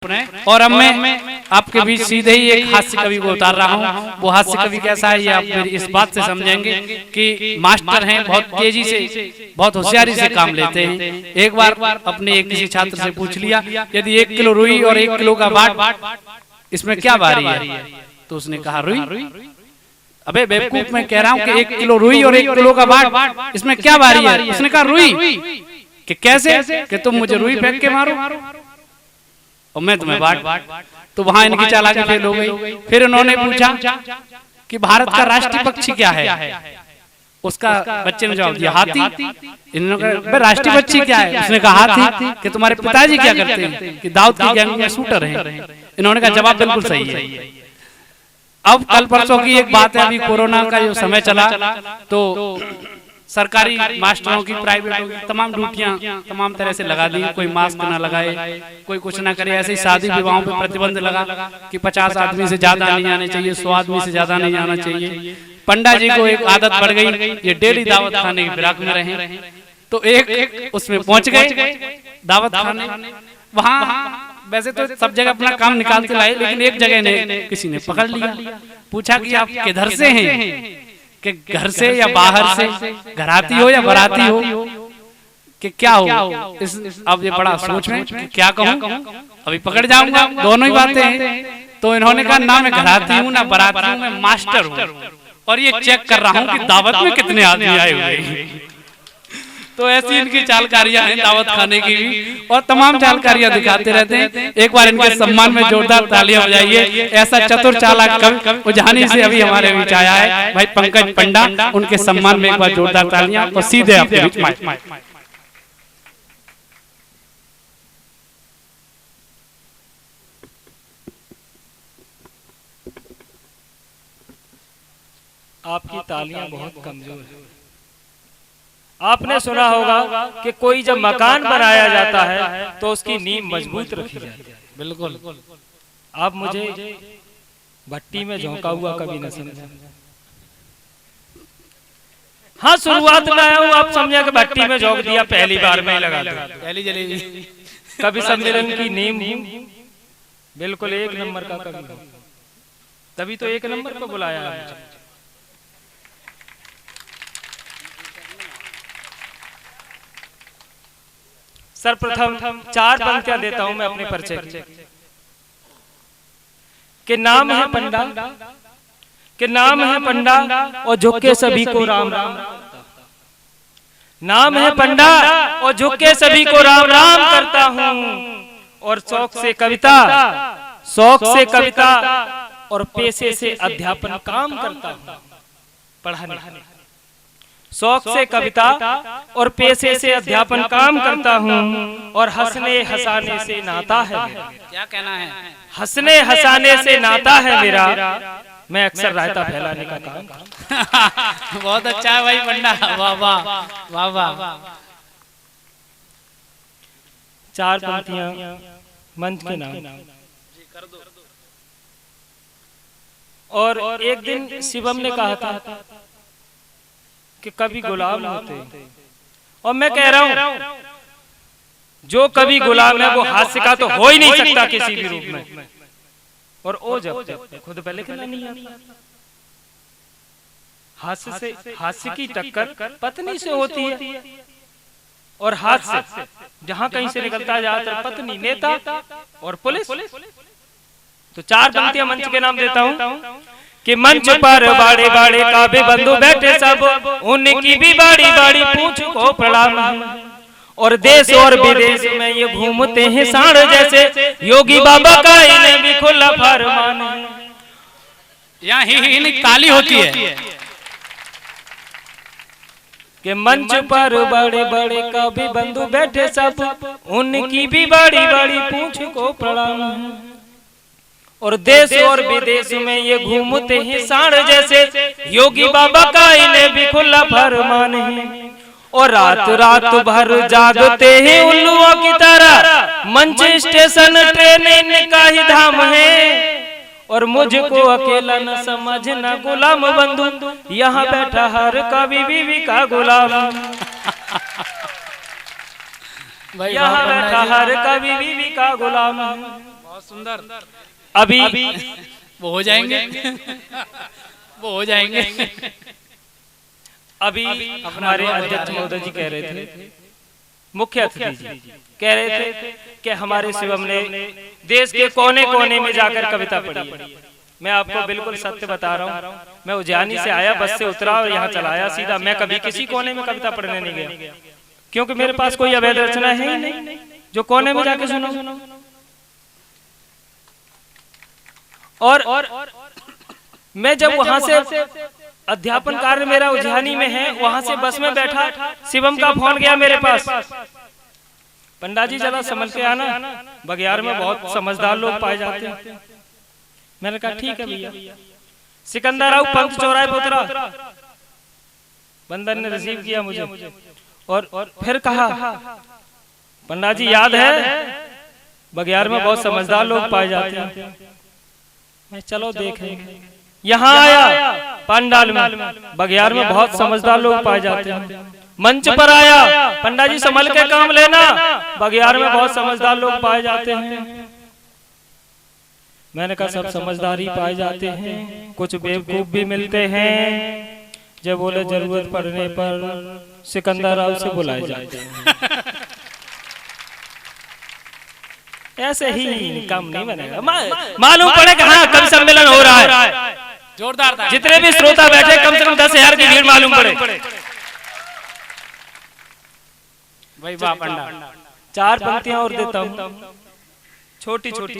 और अब मैं आपके बीच सीधे ही एक हास्य कवि को उतार रहा हूँ। वो हास्य कवि कैसा है ये आप मेरी इस बात से समझेंगे कि मास्टर हैं, बहुत तेजी से बहुत होशियारी से काम लेते हैं। एक बार अपने एक किसी छात्र से पूछ लिया, यदि 1 किलो रुई और 1 किलो का बाट इसमें क्या भारी है? तो उसने कहा रुई। अबे बेवकूफ, मैं कह रहा हूँ कि 1 किलो रुई और 1 किलो का बाट इसमें क्या भारी है? उसने कहा रुई। कि कैसे? कि तुम मुझे रुई फेंक के मारो और मैं तुम्हें बाट। तो वहां इनकी चालाकी फेल हो गई। फिर उन्होंने पूछा कि भारत का राष्ट्रीय पक्षी क्या है? उसका बच्चे ने जवाब दिया हाथी। इन्होंने कहा राष्ट्रीय पक्षी क्या है? उसने कहा हाथी। कि तुम्हारे पिताजी क्या करते हैं? कि दाऊद की गैंग में शूटर हैं। इन्होंने कहा जवाब बिल्कुल सही है। अब कल परसों की एक बात है, अभी कोरोना का जो समय चला तो सरकारी मास्टरों की, प्राइवेटों की तमाम ड्यूटियां तमाम तरह से लगा दी। कोई मास्क ना लगाए, कोई कुछ ना करे। ऐसे ही शादी विवाहों पे प्रतिबंध लगा कि 50 आदमी से ज्यादा नहीं आने चाहिए, 100 आदमी से ज्यादा नहीं आना चाहिए। पंडा जी को एक आदत पड़ गई, ये डेली दावत खाने की फिराक में रहे। तो एक उसमें पहुंच गए दावत खाने। वहां वैसे तो सब जगह अपना काम निकाल के लाए, लेकिन एक जगह ने किसी ने पकड़ लिया। पूछा कि आप किधर से हैं? कि घर से या बाहर से, घराती हो या बराती हो, कि क्या हो? अब ये बड़ा सोच में कि क्या कहूं, अभी पकड़ जाऊंगा, दोनों ही बातें हैं। तो इन्होंने कहा ना मैं घराती हूं ना बराती हूं, मैं मास्टर हूं और ये चेक कर रहा हूं कि दावत में कितने आदमी आए हुए हैं। तो ऐसी इनकी चालकारियां हैं दावत खाने की भी, और तमाम चालकारियां दिखाते रहते हैं। एक बार इनके सम्मान में जोरदार तालियां बजाइए। ऐसा चतुर चालाक कवि उजानी से अभी हमारे बीच आया है भाई पंकज पंडा, उनके सम्मान में एक बार जोरदार तालियां। और सीधे आपके बीच माइक। आपकी तालियां बहुत कमजोर है। आपने सुना होगा कि कोई जब मकान बनाया जाता है तो उसकी नींव मजबूत रखी जाती है। बिल्कुल। आप मुझे भट्टी में झोंका हुआ कभी न समझा। हाँ, शुरुआत में आया हूँ, आप समझा कि भट्टी में झोंक दिया, पहली बार में ही लगा दिया, पहली जलेबी। कभी सम्मेलन की नींव बिल्कुल 1 नंबर का कवि, तभी तो 1 नंबर को बुलाया है। सर्वप्रथम 4 पंक्तियां देता हूं मैं अपने परिचय की। के नाम है पंडा, के नाम है पंडा और झुके सभी को राम राम। नाम है पंडा और झुके सभी को राम राम करता हूं, और शौक से कविता और पेशे से अध्यापन काम करता हूं। पढ़ाने शौक से कविता और पेशे से अध्यापन काम करता हूँ, और हंसने हंसाने से नाता है। क्या कहना है? हंसने हंसाने से नाता है मेरा, मैं अक्सर रायता फैलाने का काम बहुत अच्छा है भाई पंडा, वाह वाह वाह वाह। 4 पंक्तियां मंच के नाम। और एक दिन शिवम ने कहा था कि कभी गुलाम होते, और मैं कह रहा हूं जो कभी गुलाम है वो हास्य का तो हो ही नहीं सकता किसी भी रूप में। और ओ जब खुद पहले कहना नहीं आता। हास्य की टक्कर पत्नी से होती है, और हास्य जहां कहीं से निकलता है ज्यादातर पत्नी, नेता और पुलिस। तो 4 पंक्तियां मंच के नाम देता हूं कि मंच पर बाड़े बाड़े काबे बंधु बैठे सब, उनकी भी बाड़ी बाड़ी पूंछ को प्रणाम। और देश और विदेश में ये घूमते हैं सांड जैसे, योगी बाबा का इन्हें भी खुला फरमान। यहाँ ही ताली होती है कि मंच पर बड़े बड़े काबे बंधु बैठे सब, उनकी भी बाड़ी बाड़ी पूंछ को प्रणाम। और देश और विदेश में ये घूमते हैं सांड जैसे, योगी बाबा का इन्हें भी खुला फरमान है। और रात रात भर जागते हैं उल्लुओं की तरह, मंच स्टेशन ट्रेन इनका ही धाम है। और मुझको अकेला न समझना गुलाम बंधु, यहाँ बैठा हर कवि बीवी का गुलाम। यहाँ बैठा हर कवि बीवी का गुलाम। बहुत सुंदर। अभी वो हो जाएंगे वो हो जाएंगे। अभी हमारे अध्यक्ष महोदय जी कह रहे थे, मुख्य अतिथि जी कह रहे थे कि हमारे शिवम ने देश के कोने कोने में जाकर कविता पढ़ी है। मैं आपको बिल्कुल सत्य बता रहा हूँ, मैं उज्जैनी से आया, बस से उतरा और यहाँ चला आया सीधा। मैं कभी किसी कोने में कविता पढ़ने नहीं गया, क्योंकि मेरे पास कोई अवैध रचना है ही नहीं जो कोने में जाके सुनो। और मैं जब वहां से अध्यापन कार्य मेरा उज्जैनी में है, वहां से बस में बैठा, शिवम का फोन गया मेरे पास, पंडा जी जरा संभल के आना, बगियार में बहुत समझदार लोग पाए जाते हैं। मैंने कहा ठीक है भैया। सिकंदर राव पंच चौराहे पर उतरा, बंदर ने रिसीव किया मुझे और फिर कहा, पंडा जी याद है बगियार में बहुत समझदार लोग पाए जाते हैं। मैं चलो देखेंगे। यहाँ आया पंडाल में, बगियार में बहुत समझदार लोग पाए जाते हैं। मंच पर आया, पंडा जी संभल के काम लेना, बगियार में बहुत समझदार लोग पाए जाते हैं। मैंने कहा सब समझदार ही पाए जाते हैं, कुछ बेवकूफ भी मिलते हैं। जब बोले जरूरत पड़ने पर सिकंदर राव से बुलाए जाते हैं। ऐसे ही काम नहीं बनेगा। मालूम पड़े कि हाँ कवि सम्मेलन हो रहा है, जोरदार था। जितने भी श्रोता बैठे कम से कम 10,000 की भीड़ मालूम पड़े। भाई वाह पंडा। 4 पंक्तियां और देता हूँ छोटी छोटी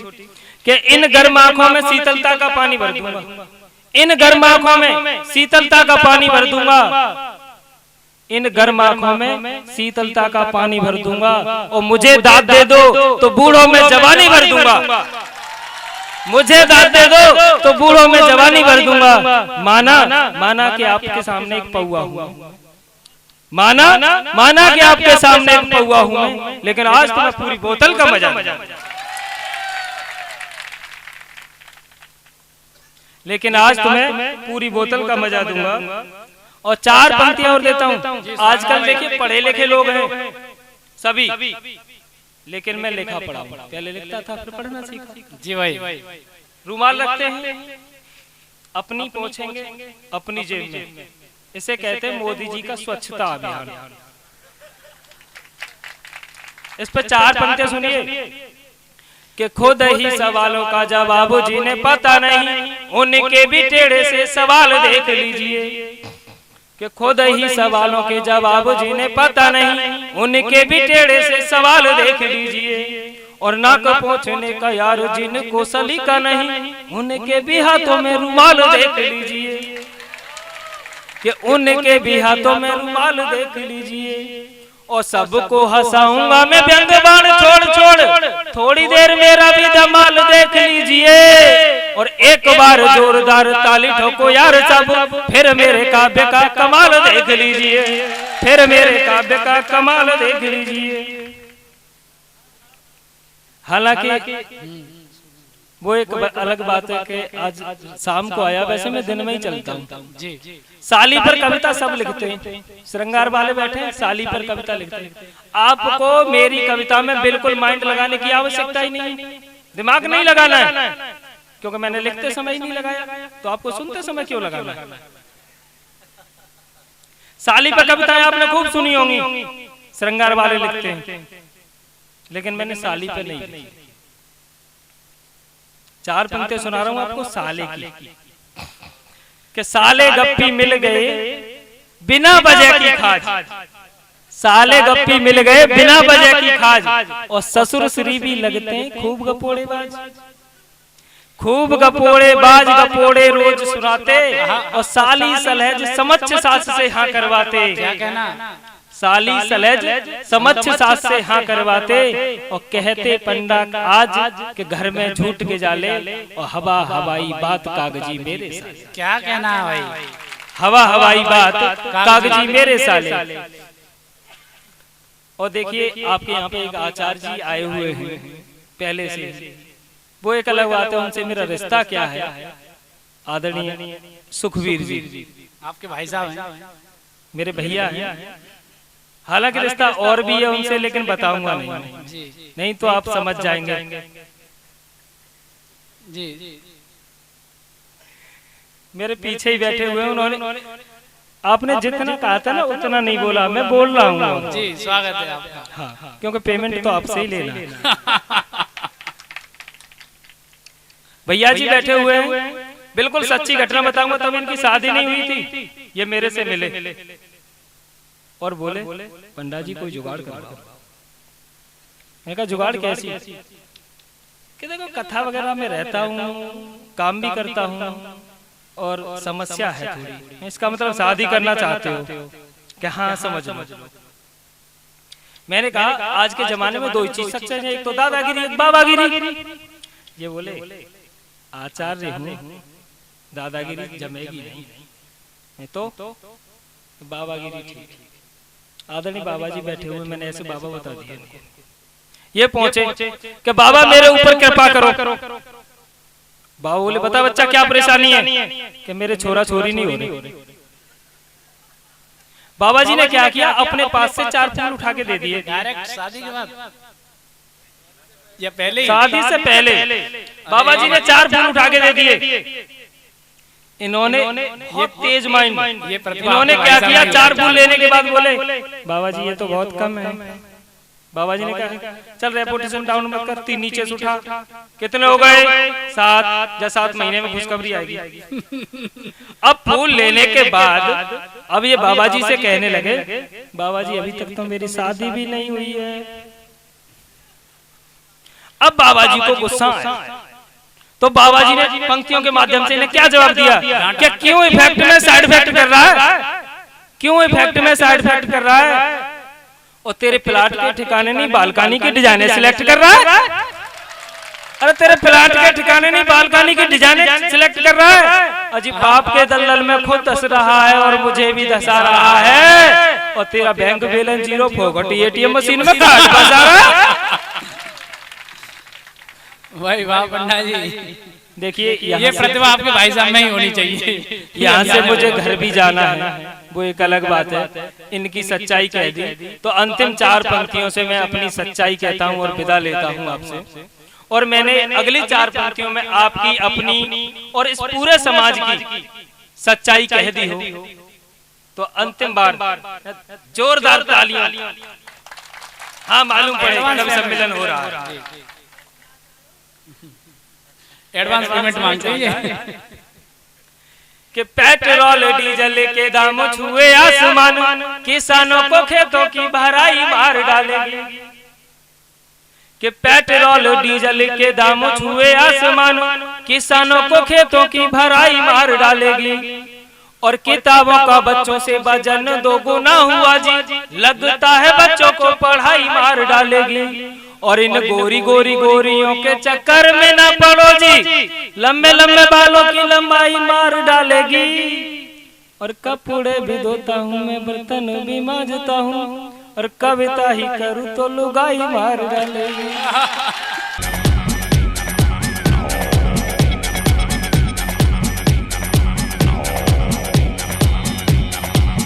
कि इन गर्म आंखों में शीतलता का पानी भर दूंगा, इन गर्म आंखों में शीतलता का पानी भर दूंगा, इन गर्म आंखों में शीतलता का पानी भर दूंगा, और मुझे दाद दे दो तो बूढ़ों में जवानी भर दूंगा, मुझे दाद दे दो तो बूढ़ों में जवानी भर दूंगा। माना कि आपके सामने एक पौआ हुआ, माना कि आपके सामने एक पौआ हुआ, लेकिन आज तो मैं पूरी बोतल का मजा, लेकिन आज तुम्हें पूरी बोतल का मजा दूंगा। और 4 पंक्तियां और देता हूँ। आजकल देखिए पढ़े लिखे लोग हैं सभी, लेकिन मैं लिखा पढ़ा हूँ, पहले लिखता था फिर पढ़ना सीखा। जी भाई। रुमाल रखते हैं, अपनी पोंछेंगे अपनी जेब में, इसे कहते हैं मोदी जी का स्वच्छता अभियान। इस पर 4 पंक्तियां सुनिए कि खुद ही सवालों का जवाब जिन्हें पता नहीं, उनके भी टेढ़े से सवाल देख लीजिए, कि खुद ही सवालों के जवाब जिन्हें पता नहीं, उनके भी टेढ़े से सवाल देख लीजिए, और नाक पोंछने का यार जिनको सलीका नहीं, उनके भी हाथों में रुमाल देख लीजिए, कि उनके भी हाथों में रुमाल देख लीजिए। और सबको हंसाऊंगा मैं व्यंग बाण छोड़ छोड़, थोड़ी देर मेरा भी धमाल देख लीजिए, और एक बार जोरदार ताली ठोको यार सब, फिर मेरे काव्य का कमाल देख लीजिए, फिर मेरे काव्य का कमाल देख लीजिए। हालांकि वो एक अलग बात है कि आज शाम को आया, वैसे मैं दिन में ही चलता हूँ। साली पर कविता सब लिखते हैं, श्रृंगार वाले बैठे हैं साली पर कविता लिखते हैं। आपको मेरी कविता में बिल्कुल माइंड लगाने की आवश्यकता ही नहीं, दिमाग नहीं लगाना है, क्योंकि मैंने लिखते समय ही नहीं लगाया, तो आपको सुनते समय क्यों लगाना है। साली पर कविताएं आपने खूब सुनी होंगी, श्रृंगार वाले लिखते हैं, लेकिन मैंने साली पे नहीं लिखी। 4 पंक्तियां सुना रहा हूं आपको साले की, कि साले गप्पी मिल गए बिना वजह की खाज, साले गप्पी मिल गए बिना वजह की खाज, और ससुर श्री भी लगते हैं खूब गपोड़ेबाज, खूब गपोड़ेबाज गपोड़े रोज सुनाते, और साली सलहज समक्ष सास से हाँ करवाते। क्या कहना, साली सलहज समक्ष सास से हाँ करवाते, और कहते पंडा आज के घर में झूठ के जाले, और हवा हवाई बात कागजी मेरे साले। क्या कहना है भाई, हवा हवाई बात कागजी मेरे साले। और देखिए आपके यहाँ पे एक आचार्य जी आए हुए हैं पहले से, वो एक अलग बात है, उनसे मेरा रिश्ता क्या है। आदरणीय सुखवीर जी आपके भाई साहब हैं, मेरे भैया हैं, हालांकि रिश्ता और भी है उनसे, लेकिन बताऊंगा नहीं तो आप समझ जाएंगे। जी मेरे पीछे ही बैठे हुए हैं उन्होंने, आपने जितना कहा था ना उतना नहीं बोला, मैं बोल रहा हूँ। जी स्वागत है आपका। हाँ, क्योंकि पेमेंट तो आपसे ही लेना है। भैया जी बैठे हुए हैं, बिल्कुल सच्ची घटना बताऊंगा, तब इनकी शादी नहीं हुई थी, ये मेरे से मिले और बोले पंडा जी कोई जुगाड़ करवाओ। मैंने कहा जुगाड़ कैसी? कि देखो कथा वगैरह में रहता हूँ, काम भी करता हूँ और समस्या है थोड़ी। इसका मतलब शादी करना चाहते हो क्या? हाँ समझ लो। मैंने कहा आज के जमाने में दो ही चीज सच्चे हैं, एक तो दादागिरी, एक बाबागिरी। ये बोले आचार्य हूँ, दादागिरी जमेगी नहीं तो बाबागिरी ठीक। आदरणीय बाबा जी बैठे हुए, मैंने ऐसे बाबा बता दिया। ये पहुंचे कि बाबा मेरे ऊपर कृपा करो। बाबा बोले बता बच्चा क्या परेशानी है? कि मेरे छोरा छोरी नहीं हो रहे। बाबा जी ने क्या किया, अपने पास से 4 फूल उठा के दे दिए। डायरेक्ट शादी के बाद या पहले? शादी से पहले बाबा जी ने 4 फूल उठा के दे दिए। इन्होंने बहुत तेज माइंड, इन्होंने क्या किया, 4 फूल लेने के बाद बोले बाबा जी ये तो बहुत कम है। बाबा जी ने कहा चल रेपुटेशन डाउन मत कर, 3 नीचे से उठा। कितने हो गए? 7। 7 महीने में खुशखबरी आएगी। अब फूल लेने के बाद अब ये बाबा जी से कहने लगे बाबा जी अभी तक तो मेरी शादी भी नहीं हुई है। अब बाबा जी को गुस्सा आया, तो बाबा जी ने पंक्तियों के माध्यम से इन्हें क्या जवाब दिया? क्या क्यों इफेक्ट में साइड इफेक्ट कर रहा है? क्यों इफेक्ट में साइड इफेक्ट कर रहा है? और तेरे प्लाट के ठिकाने नहीं बालकनी की डिजाइन सिलेक्ट कर रहा है? अरे तेरे प्लाट के ठिकाने नहीं बालकनी की डिजाइन सिलेक्ट कर रहा है। अजी बाप के दलदल में खुद धस रहा है और मुझे भी धसा रहा है, और तेरा बैंक बैलेंस 0 फोगटी एटीएम मशीन में कार्ड फंसा रहा है। भाई वाह पंडा जी, देखिए ये प्रतिभा आपके भाई साहब में ही होनी चाहिए। यहाँ से मुझे घर भी जाना है, वो एक अलग बात है। इनकी सच्चाई कह दी तो अंतिम 4 पंक्तियों से मैं अपनी सच्चाई कहता हूँ और विदा लेता हूँ आपसे। और मैंने अगली 4 पंक्तियों में आपकी अपनी और इस पूरे समाज की सच्चाई कह दी हो तो अंतिम बार जोरदार तालियां। हाँ मालूम पड़ेगा कब सम्मेलन हो रहा है। एडवांस पेमेंट मांगते हैं कि पेट्रोल डीजल के दाम छुए आसमान, किसानों को खेतों की भराई मार डालेगी। कि पेट्रोल डीजल के दाम छुए आसमान, किसानों को खेतों की भराई मार डालेगी। और किताबों का बच्चों से वजन 2 गुना हुआ जी, लगता है बच्चों को पढ़ाई मार डालेगी। और इन गोरी गोरी गोरियों के चक्कर में ना पड़ो जी, लंबे लंबे बालों की लंबाई मार डालेगी। और कपड़े भी धोता हूँ मैं, बर्तन भी मांजता हूँ, और कविता ही करूँ तो लुगाई मार डालेगी।